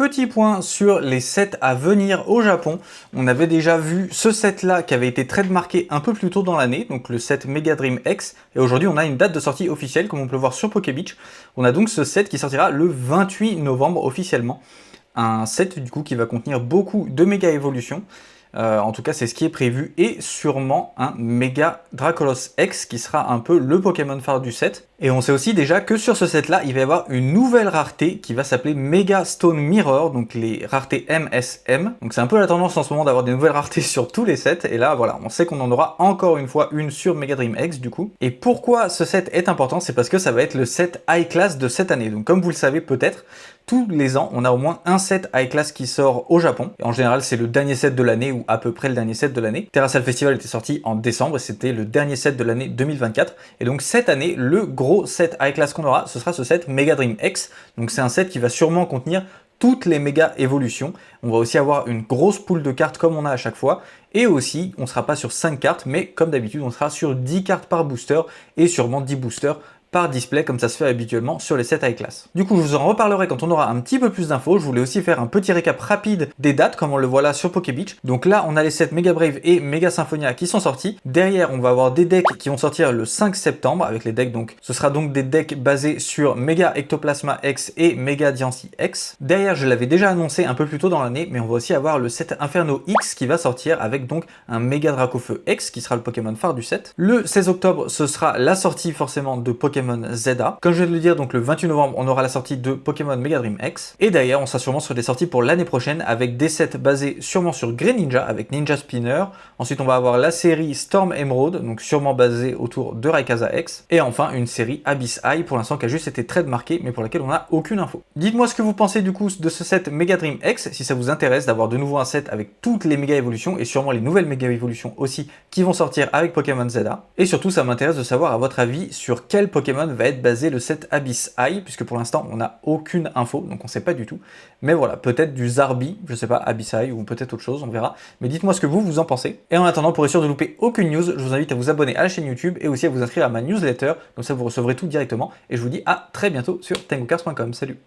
petit point sur les sets à venir au Japon. On avait déjà vu ce set là qui avait été trademarké un peu plus tôt dans l'année, donc le set Mega Dream X, et aujourd'hui on a une date de sortie officielle comme on peut le voir sur Pokébeach. On a donc ce set qui sortira le 28 novembre officiellement. Un set du coup qui va contenir beaucoup de méga évolutions. En tout cas, c'est ce qui est prévu, et sûrement un Mega Dracolos X qui sera un peu le Pokémon phare du set. Et on sait aussi déjà que sur ce set-là, il va y avoir une nouvelle rareté qui va s'appeler Mega Stone Mirror, donc les raretés MSM. Donc c'est un peu la tendance en ce moment d'avoir des nouvelles raretés sur tous les sets, et là voilà, on sait qu'on en aura encore une fois une sur Mega Dream X du coup. Et pourquoi ce set est important, c'est parce que ça va être le set High Class de cette année. Donc comme vous le savez peut-être, tous les ans, on a au moins un set High Class qui sort au Japon. Et en général, c'est le dernier set de l'année, ou à peu près le dernier set de l'année. Terrassal Festival était sorti en décembre, et c'était le dernier set de l'année 2024. Et donc cette année, le gros set High Class qu'on aura, ce sera ce set Mega Dream X. Donc c'est un set qui va sûrement contenir toutes les méga évolutions. On va aussi avoir une grosse pool de cartes comme on a à chaque fois. Et aussi, on ne sera pas sur 5 cartes, mais comme d'habitude, on sera sur 10 cartes par booster, et sûrement 10 boosters par display comme ça se fait habituellement sur les sets high class. Du coup, je vous en reparlerai quand on aura un petit peu plus d'infos. Je voulais aussi faire un petit récap rapide des dates comme on le voit là sur Pokébeach. Donc là, on a les sets Mega Brave et Mega Symphonia qui sont sortis. Derrière, on va avoir des decks qui vont sortir le 5 septembre avec les decks. Donc ce sera donc des decks basés sur Mega Ectoplasma X et Mega Diancie X. Derrière, je l'avais déjà annoncé un peu plus tôt dans l'année, mais on va aussi avoir le set Inferno X qui va sortir avec donc un Mega Dracofeu X qui sera le Pokémon phare du set. Le 16 octobre, ce sera la sortie forcément de Pokémon Zeta. Comme je viens de le dire, donc le 28 novembre, on aura la sortie de Pokémon Mega Dream X. Et d'ailleurs, on sera sûrement sur des sorties pour l'année prochaine avec des sets basés sûrement sur Greninja avec Ninja Spinner. Ensuite, on va avoir la série Storm Emerald, donc sûrement basée autour de Rayquaza X. Et enfin, une série Abyss Eye, pour l'instant qui a juste été trademarkée, mais pour laquelle on n'a aucune info. Dites-moi ce que vous pensez du coup de ce set Mega Dream X, si ça vous intéresse d'avoir de nouveau un set avec toutes les méga évolutions et sûrement les nouvelles méga évolutions aussi qui vont sortir avec Pokémon Zeta. Et surtout, ça m'intéresse de savoir à votre avis sur quel Pokémon va être basé le set Abyss Eye, puisque pour l'instant on n'a aucune info, donc on sait pas du tout. Mais voilà, peut-être du Zarbi, je sais pas, Abyss Eye ou peut-être autre chose, on verra. Mais dites-moi ce que vous en pensez. Et en attendant, pour être sûr de louper aucune news, je vous invite à vous abonner à la chaîne YouTube et aussi à vous inscrire à ma newsletter, comme ça vous recevrez tout directement. Et je vous dis à très bientôt sur tengucars.com. Salut!